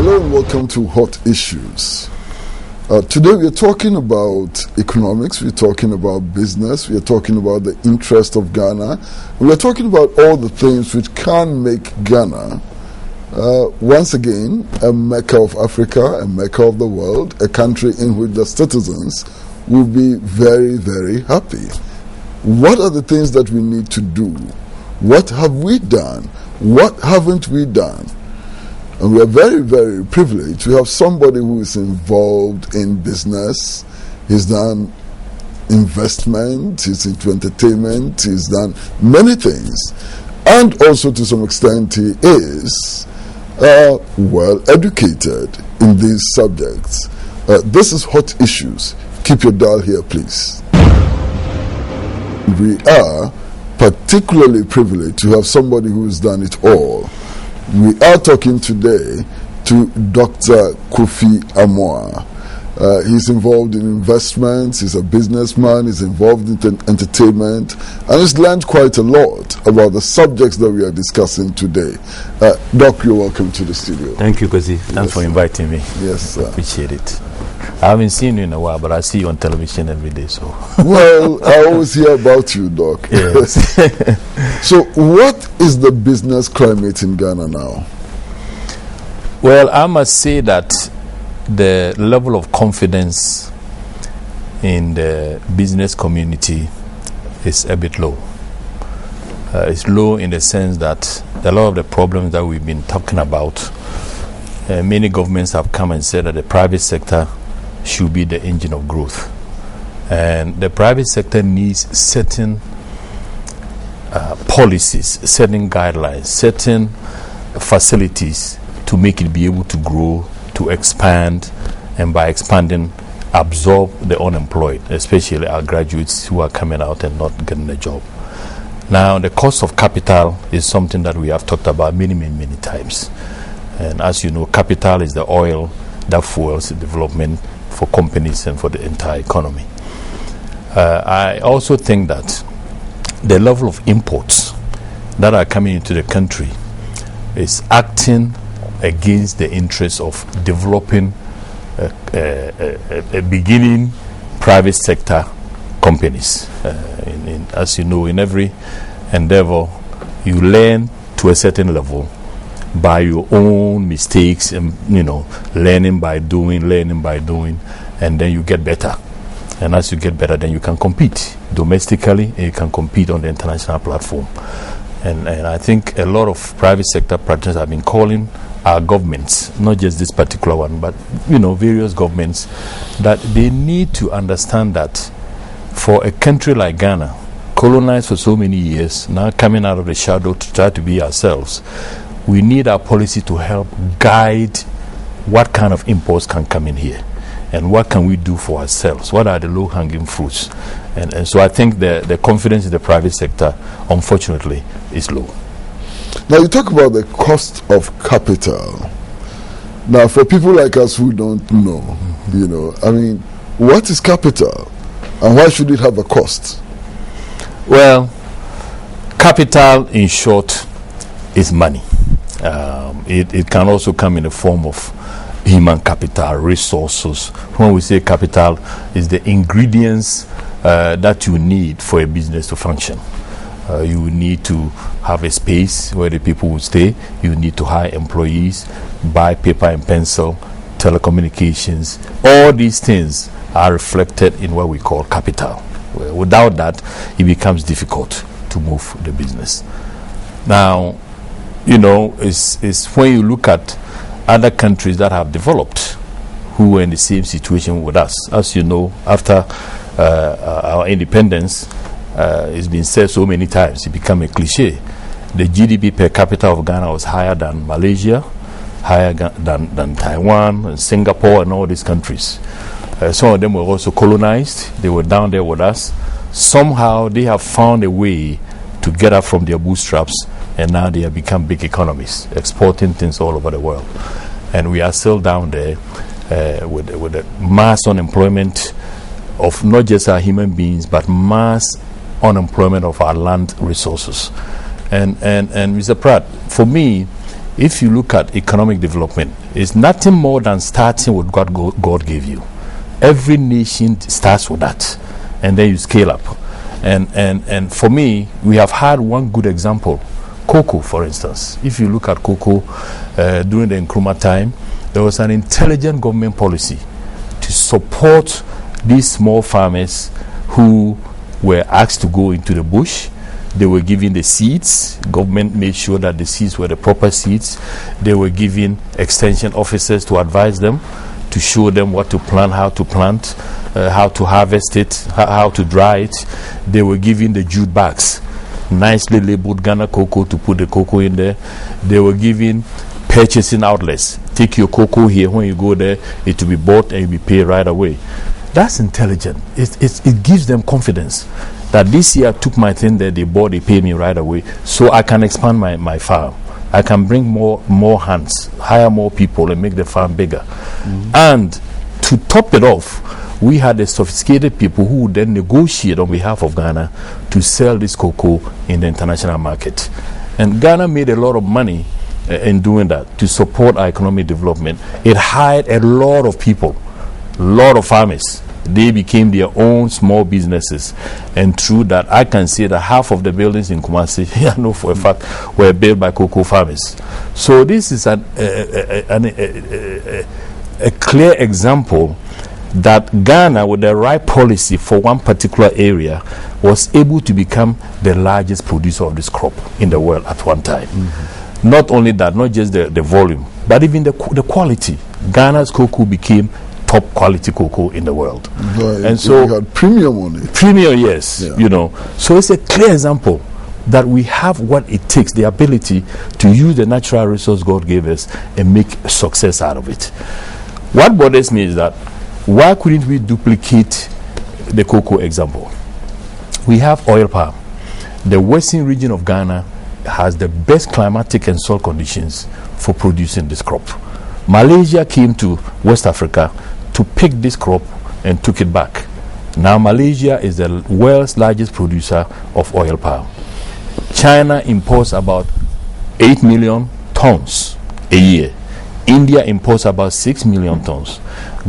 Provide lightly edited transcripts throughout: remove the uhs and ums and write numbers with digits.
Hello and welcome to Hot Issues. Today we are talking about economics, we're talking about business, we are talking about the interest of Ghana, we are talking about all the things which can make Ghana, once again, a Mecca of Africa, a Mecca of the world, a country in which the citizens will be very, very happy. What are the things that we need to do? What have we done? What haven't we done? And we are very, very privileged to have somebody who is involved in business. He's done investment, he's into entertainment, he's done many things. And also to some extent he is well educated in these subjects. This is Hot Issues. Keep your dial here, please. We are particularly privileged to have somebody who has done it all. We are talking today to Dr. Kofi Amoah. He's involved in investments, he's a businessman, he's involved in entertainment, and he's learned quite a lot about the subjects that we are discussing today. Doc, you're welcome to the studio. Thank you, Kofi. Thanks for inviting me. Yes, sir. I appreciate it. I haven't seen you in a while, but I see you on television every day. So, well, I always hear about you, Doc. Yes. So, what is the business climate in Ghana now? Well, I must say that the level of confidence in the business community is a bit low. It's low in the sense that a lot of the problems that we've been talking about, many governments have come and said that the private sector should be the engine of growth, and the private sector needs certain policies, certain guidelines, certain facilities to make it be able to grow, to expand, and by expanding absorb the unemployed, especially our graduates who are coming out and not getting a job. Now the cost of capital is something that we have talked about many times, and as you know, capital is the oil that fuels development for companies and for the entire economy. I also think that the level of imports that are coming into the country is acting against the interests of developing a beginning private sector companies. As you know, in every endeavor, you learn to a certain level by your own mistakes, and learning by doing, and then you get better. And as you get better, then you can compete domestically, and you can compete on the international platform. And I think a lot of private sector partners have been calling our governments, not just this particular one, but various governments, that they need to understand that for a country like Ghana, colonized for so many years, now coming out of the shadow to try to be ourselves, we need our policy to help guide what kind of imports can come in here and what can we do for ourselves, what are the low-hanging fruits. And so I think the confidence in the private sector, unfortunately, is low. Now you talk about the cost of capital. Now for people like us who don't know, what is capital and why should it have a cost? Well, capital in short is money. It can also come in the form of human capital, resources. When we say capital, is the ingredients that you need for a business to function. You need to have a space where the people will stay. You need to hire employees, buy paper and pencil, telecommunications. All these things are reflected in what we call capital. Without that, it becomes difficult to move the business. Now, it's when you look at other countries that have developed who were in the same situation with us. As you know, after our independence, it's been said so many times, it became a cliche. The GDP per capita of Ghana was higher than Malaysia, higher than Taiwan and Singapore and all these countries. Some of them were also colonized. They were down there with us. Somehow they have found a way to get up from their bootstraps, and now they have become big economies, exporting things all over the world. And we are still down there with the mass unemployment of not just our human beings, but mass unemployment of our land resources. And Mr. Pratt, for me, if you look at economic development, it's nothing more than starting with what God gave you. Every nation starts with that, and then you scale up. And for me, we have had one good example, cocoa, for instance. If you look at cocoa during the Nkrumah time, there was an intelligent government policy to support these small farmers who were asked to go into the bush. They were given the seeds. Government made sure that the seeds were the proper seeds. They were given extension officers to advise them, to show them what to plant, how to plant, how to harvest it, how to dry it. They were given the jute bags, nicely labeled Ghana cocoa, to put the cocoa in there. They were given purchasing outlets. Take your cocoa here. When you go there, it will be bought and you'll be paid right away. That's intelligent. It gives them confidence that this year I took my thing there, they bought, they paid me right away, so I can expand my farm. I can bring more hands, hire more people, and make the farm bigger. And to top it off, we had the sophisticated people who would then negotiate on behalf of Ghana to sell this cocoa in the international market. And Ghana made a lot of money in doing that to support our economic development. It hired a lot of people, a lot of farmers. They became their own small businesses, and through that, I can say that half of the buildings in Kumasi, I know for a fact, were built by cocoa farmers. So this is a clear example that Ghana, with the right policy for one particular area, was able to become the largest producer of this crop in the world at one time. Not only that, not just the volume, but even the quality. Ghana's cocoa became top quality cocoa in the world. Right. And so we had premium on it. Premium, yes. Yeah. You know, so it's a clear example that we have what it takes, the ability to use the natural resource God gave us and make success out of it. What bothers me is that why couldn't we duplicate the cocoa example? We have oil palm. The western region of Ghana has the best climatic and soil conditions for producing this crop. Malaysia came to West Africa to pick this crop and took it back. Now Malaysia is the world's largest producer of oil palm. China imports about 8 million tons a year. India imports about 6 million tons.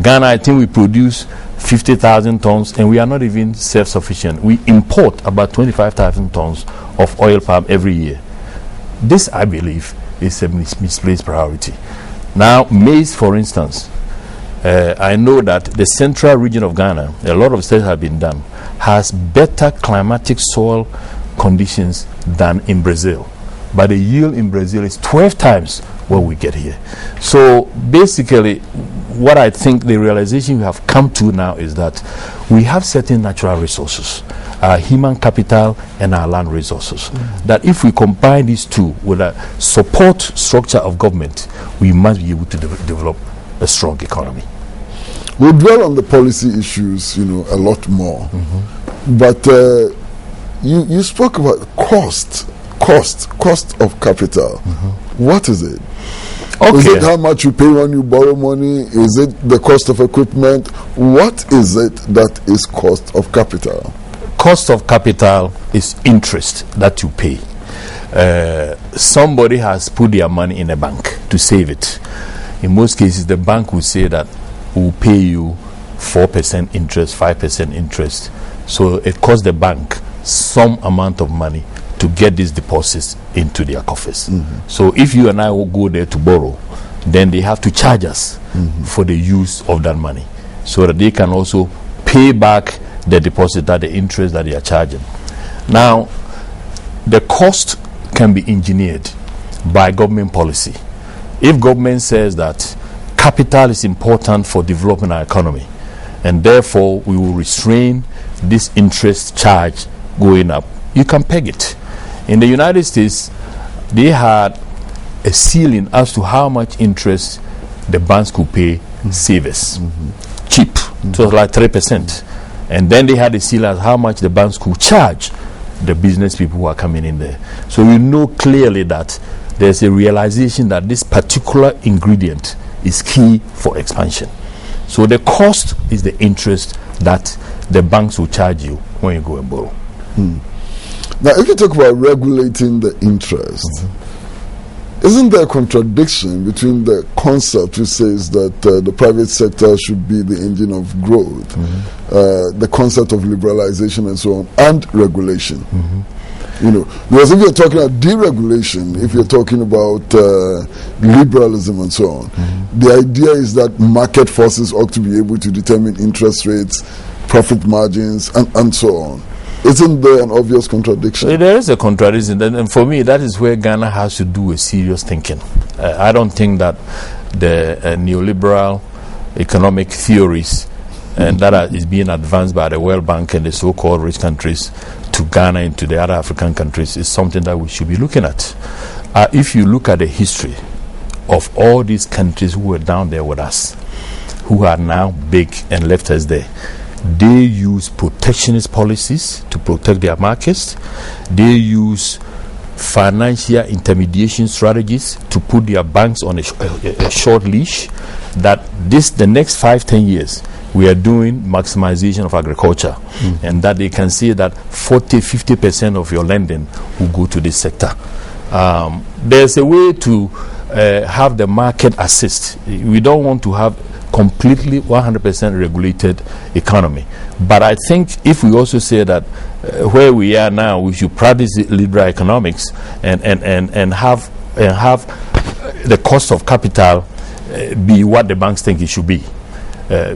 Ghana, I think we produce 50,000 tons, and we are not even self-sufficient. We import about 25,000 tons of oil palm every year. This, I believe, is a misplaced priority. Now, maize, for instance, I know that the central region of Ghana, a lot of studies have been done, has better climatic soil conditions than in Brazil. But the yield in Brazil is 12 times what we get here. So basically, what I think the realization we have come to now is that we have certain natural resources, our human capital and our land resources, that if we combine these two with a support structure of government, we must be able to develop a strong economy. We'll dwell on the policy issues, a lot more. But you spoke about cost of capital. What is it? Okay. Is it how much you pay when you borrow money? Is it the cost of equipment? What is it that is cost of capital? Cost of capital is interest that you pay. Somebody has put their money in a bank to save it. In most cases, the bank will say that we'll pay you 4% interest, 5% interest. So it costs the bank some amount of money to get these deposits into their coffers. So if you and I will go there to borrow, then they have to charge us for the use of that money, so that they can also pay back the deposit, that the interest that they are charging. Now, the cost can be engineered by government policy. If government says that capital is important for developing our economy, and therefore we will restrain this interest charge going up, you can peg it. In the United States, they had a ceiling as to how much interest the banks could pay savers. Cheap. It was like 3%. And then they had a ceiling as how much the banks could charge the business people who are coming in there. So you know clearly that there's a realization that this particular ingredient is key for expansion. So the cost is the interest that the banks will charge you when you go and borrow. Now, if you talk about regulating the interest, Isn't there a contradiction between the concept which says that the private sector should be the engine of growth, the concept of liberalization and so on, and regulation? You know, because if you're talking about deregulation, if you're talking about liberalism and so on, the idea is that market forces ought to be able to determine interest rates, profit margins, and so on. Isn't there an obvious contradiction? There is a contradiction, and for me, that is where Ghana has to do a serious thinking. I don't think that the neoliberal economic theories and that is being advanced by the World Bank and the so-called rich countries to Ghana and to the other African countries is something that we should be looking at. If you look at the history of all these countries who were down there with us, who are now big and left us there, they use protectionist policies to protect their markets. They use financial intermediation strategies to put their banks on a short leash. That the next 5-10 years we are doing maximization of agriculture, and that they can see that 40-50% of your lending will go to this sector. There's a way to have the market assist. We don't want to have completely 100% regulated economy, but I think if we also say that where we are now, we should practice liberal economics and have the cost of capital be what the banks think it should be.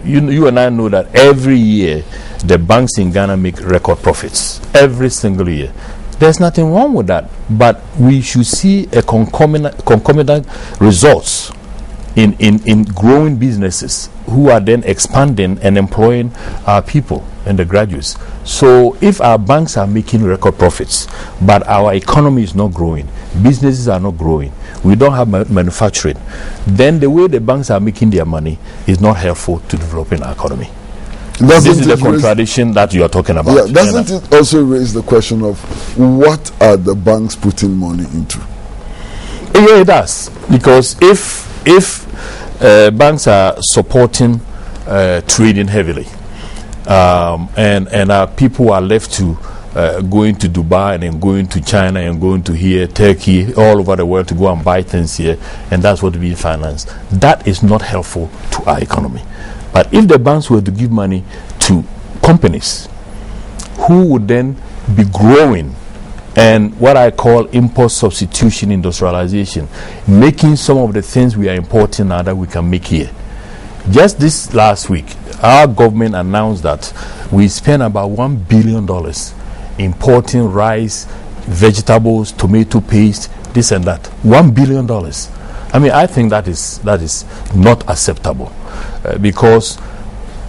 You and I know that every year the banks in Ghana make record profits every single year. There's nothing wrong with that, but we should see a concomitant results in growing businesses who are then expanding and employing our people and the graduates. So if our banks are making record profits, but our economy is not growing, businesses are not growing, we don't have manufacturing, then the way the banks are making their money is not helpful to developing our economy. This is the contradiction that you are talking about. Yeah, doesn't it also raise the question of what are the banks putting money into? Yeah, it does. Because if banks are supporting trading heavily, and our people are left to going to Dubai and then going to China and going to here, Turkey, all over the world to go and buy things here, and that's what we finance, that is not helpful to our economy. But if the banks were to give money to companies who would then be growing, and what I call import substitution industrialization, making some of the things we are importing now that we can make here. Just this last week, our government announced that we spent about $1 billion importing rice, vegetables, tomato paste, this and that. $1 billion. I mean, I think that is not acceptable, because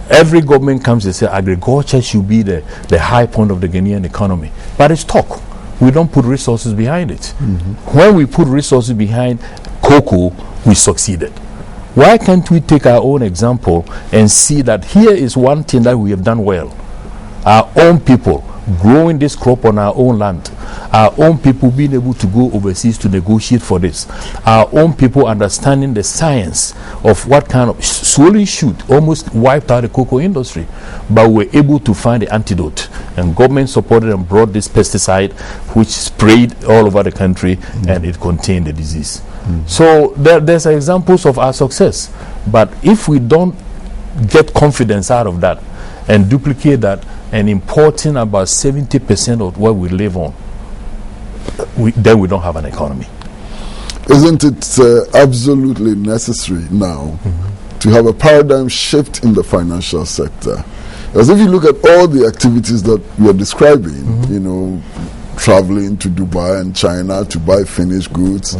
every government comes and says agriculture should be the high point of the Ghanaian economy, but it's talk. We don't put resources behind it. When we put resources behind cocoa, we succeeded. Why can't we take our own example and see that here is one thing that we have done well? Our own people growing this crop on our own land, our own people being able to go overseas to negotiate for this, our own people understanding the science of what kind of swollen shoot almost wiped out the cocoa industry, but we're able to find the antidote, and government supported and brought this pesticide which sprayed all over the country, and it contained the disease. So there's examples of our success, but if we don't get confidence out of that and duplicate that and importing about 70% of what we live on, then we don't have an economy. Isn't it absolutely necessary now to have a paradigm shift in the financial sector? As if you look at all the activities that we are describing, you know, traveling to Dubai and China to buy finished goods,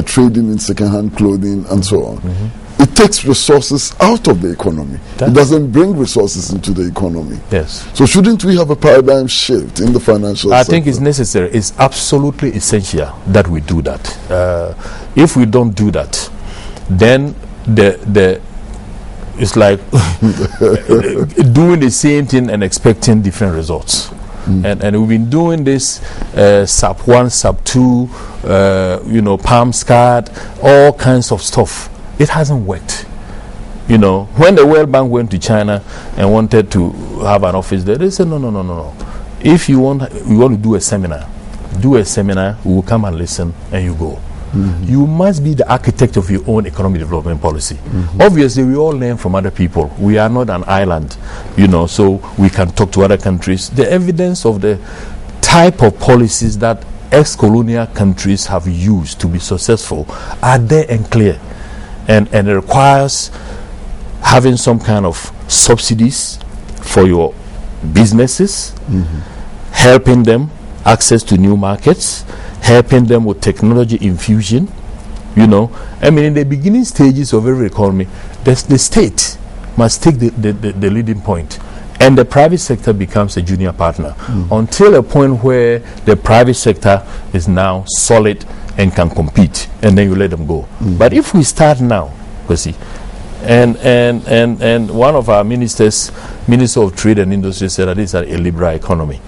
trading in second-hand clothing, and so on. It takes resources out of the economy. It doesn't bring resources into the economy. Yes. So shouldn't we have a paradigm shift in the financial sector? I think it's necessary. It's absolutely essential that we do that. If we don't do that, then it's like doing the same thing and expecting different results. And we've been doing this SAP 1, SAP 2, palm scat, all kinds of stuff. It hasn't worked. You know, when the World Bank went to China and wanted to have an office there, they said, no. If you want to do a seminar, we will come and listen, and you go. You must be the architect of your own economic development policy. Obviously, we all learn from other people. We are not an island, so we can talk to other countries. The evidence of the type of policies that ex-colonial countries have used to be successful are there and clear. And it requires having some kind of subsidies for your businesses, helping them access to new markets, helping them with technology infusion. In the beginning stages of every economy, the state must take the leading point, and the private sector becomes a junior partner until a point where the private sector is now solid and can compete, and then you let them go. But if we start now, and one of our Minister of Trade and Industry, said that it's a liberal economy.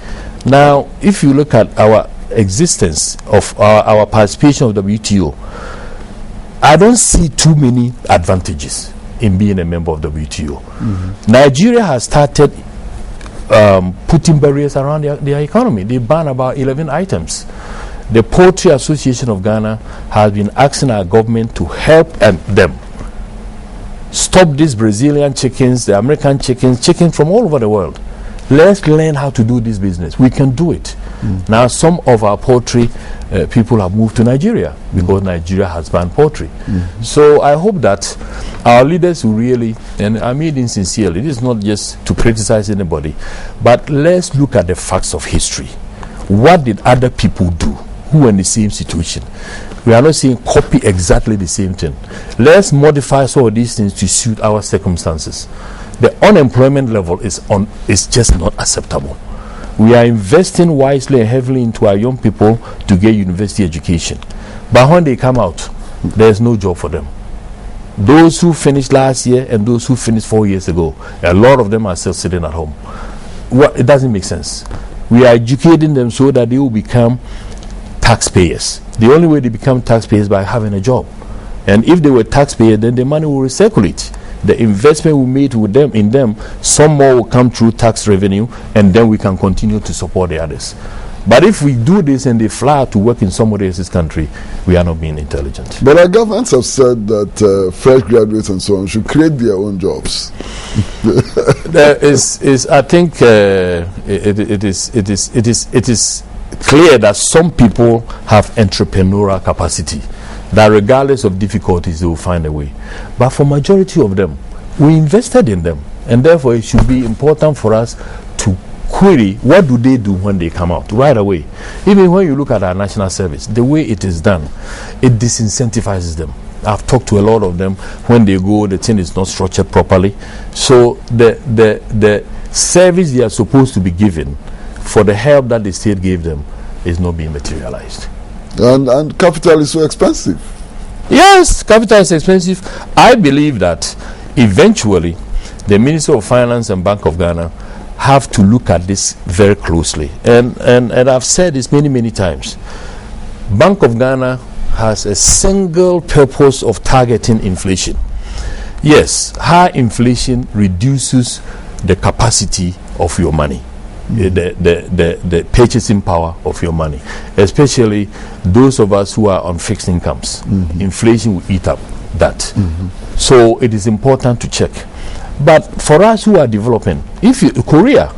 Now, if you look at our existence of our participation of WTO, I don't see too many advantages in being a member of WTO. Nigeria has started putting barriers around their economy. They ban about 11 items. The Poultry Association of Ghana has been asking our government to help them stop these Brazilian chickens, the American chickens from all over the world. Let's learn how to do this business. We can do it. Now, some of our poultry people have moved to Nigeria because Nigeria has banned poultry. So I hope that our leaders will really, and I mean it sincerely, this is not just to criticize anybody, but let's look at the facts of history. What did other people do who were in the same situation? We are not saying copy exactly the same thing. Let's modify some of these things to suit our circumstances. The unemployment level is just not acceptable. We are investing wisely and heavily into our young people to get university education. But when they come out, there's no job for them. Those who finished last year and those who finished 4 years ago, a lot of them are still sitting at home. Well, it doesn't make sense. We are educating them so that they will become taxpayers. The only way they become taxpayers is by having a job. And if they were taxpayers, then the money will recirculate. The investment we made with them, in them, some more will come through tax revenue, and then we can continue to support the others. But if we do this and they fly out to work in somebody else's country, we are not being intelligent. But our governments have said that fresh graduates and so on should create their own jobs. I think it is clear that some people have entrepreneurial capacity, that regardless of difficulties they will find a way. But for majority of them, we invested in them, and therefore it should be important for us to query what do they do when they come out right away. Even when you look at our national service, the way it is done, it disincentivizes them. I've talked to a lot of them. When they go, the thing is not structured properly, so the service they are supposed to be given for the help that the state gave them is not being materialized. And capital is so expensive. Yes, capital is expensive. I believe that eventually the Minister of Finance and Bank of Ghana have to look at this very closely. And I've said this many times. Bank of Ghana has a single purpose of targeting inflation. Yes, high inflation reduces the capacity of your money. The purchasing power of your money, especially those of us who are on fixed incomes. Inflation will eat up that. So it is important to check. But for us who are developing, Korea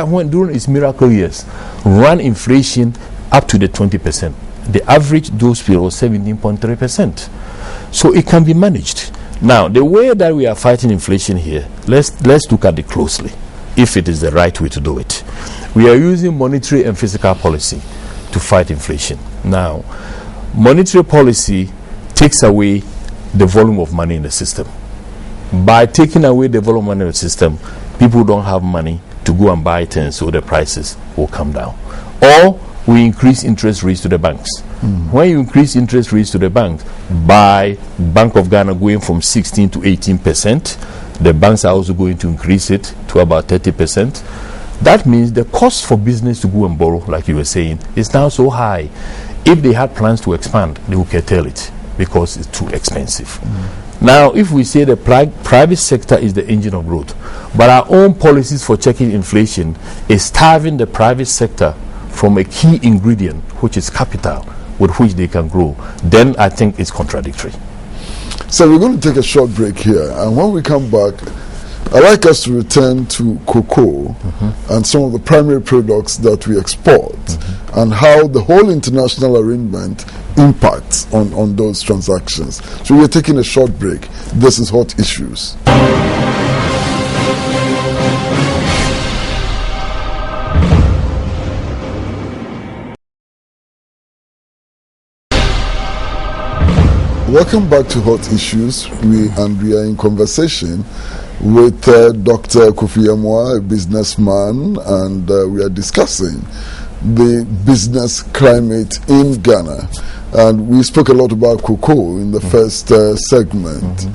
when during its miracle years ran inflation up to the 20%. The average those period was 17.3%. So it can be managed. Now the way that we are fighting inflation here, let's look at it closely. If it is the right way to do it, we are using monetary and fiscal policy to fight inflation. Now, monetary policy takes away the volume of money in the system. By taking away the volume of money in the system, people don't have money to go and buy things, so the prices will come down. Or we increase interest rates to the banks. When you increase interest rates to the banks, by Bank of Ghana going from 16 to 18%, the banks are also going to increase it to about 30%. That means the cost for business to go and borrow, like you were saying, is now so high. If they had plans to expand, they will curtail it because it's too expensive. Now, if we say the private sector is the engine of growth, but our own policies for checking inflation is starving the private sector from a key ingredient, which is capital, with which they can grow, then I think it's contradictory. So we're going to take a short break here, and when we come back, I'd like us to return to cocoa and some of the primary products that we export and how the whole international arrangement impacts on those transactions. So we're taking a short break. This is Hot Issues. Welcome back to Hot Issues. We are in conversation with Dr. Kofi Amoah, a businessman, and we are discussing the business climate in Ghana. And we spoke a lot about cocoa in the first segment.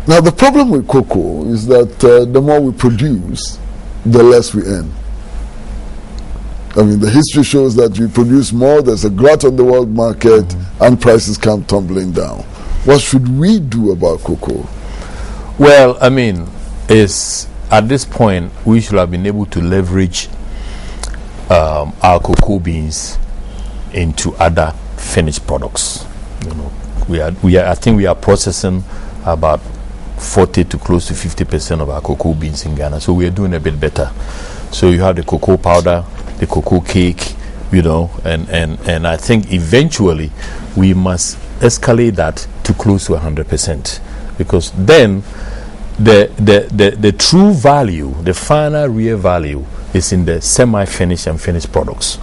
Now, the problem with cocoa is that the more we produce, the less we earn. I mean, the history shows that we produce more, there's a glut on the world market, and prices come tumbling down. What should we do about cocoa? Well, I mean, at this point, we should have been able to leverage our cocoa beans into other finished products. You know, I think we are processing about 40 to close to 50% of our cocoa beans in Ghana, so we are doing a bit better. So you have the cocoa powder, the cocoa cake, you know, and I think eventually we must escalate that to close to 100%, because then the true value, the final real value, is in the semi-finished and finished products.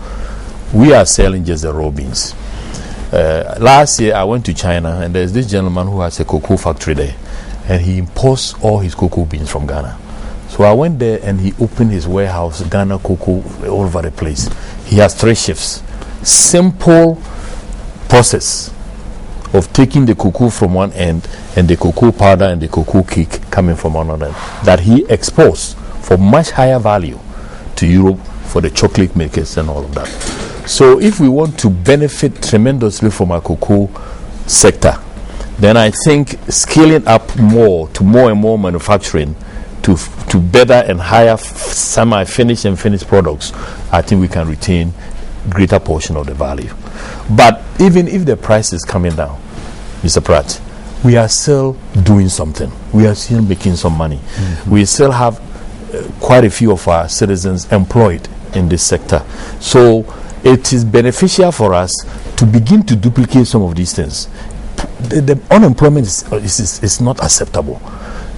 We are selling just the raw beans. Last year I went to China, and there's this gentleman who has a cocoa factory there, and he imports all his cocoa beans from Ghana. So I went there, and he opened his warehouse, Ghana cocoa, all over the place. He has 3 shifts. Simple process of taking the cocoa from one end and the cocoa powder and the cocoa cake coming from another end, that he exports for much higher value to Europe for the chocolate makers and all of that. So if we want to benefit tremendously from our cocoa sector, then I think scaling up more to more and more manufacturing to better and higher semi-finished and finished products, I think we can retain greater portion of the value. But even if the price is coming down, Mr. Pratt, we are still doing something. We are still making some money. We still have quite a few of our citizens employed in this sector. So it is beneficial for us to begin to duplicate some of these things. The unemployment is not acceptable.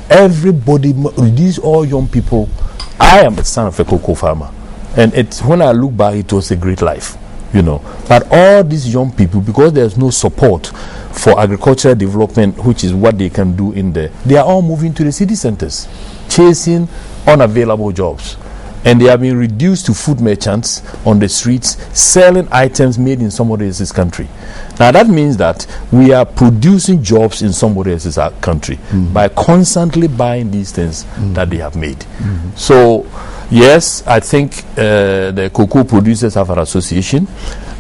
Everybody, these all young people, I am the son of a cocoa farmer, and it's when I look back, it was a great life, you know. But all these young people, because there's no support for agricultural development, which is what they can do in there, they are all moving to the city centers, chasing unavailable jobs. And they have been reduced to food merchants on the streets, selling items made in somebody else's country. Now that means that we are producing jobs in somebody else's country by constantly buying these things that they have made. So yes, I think the cocoa producers have an association,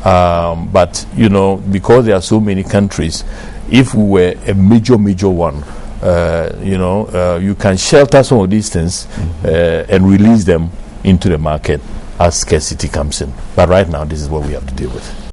but you know, because there are so many countries, if we were a major one, you know, you can shelter some of these things and release them into the market as scarcity comes in. But right now, this is what we have to deal with.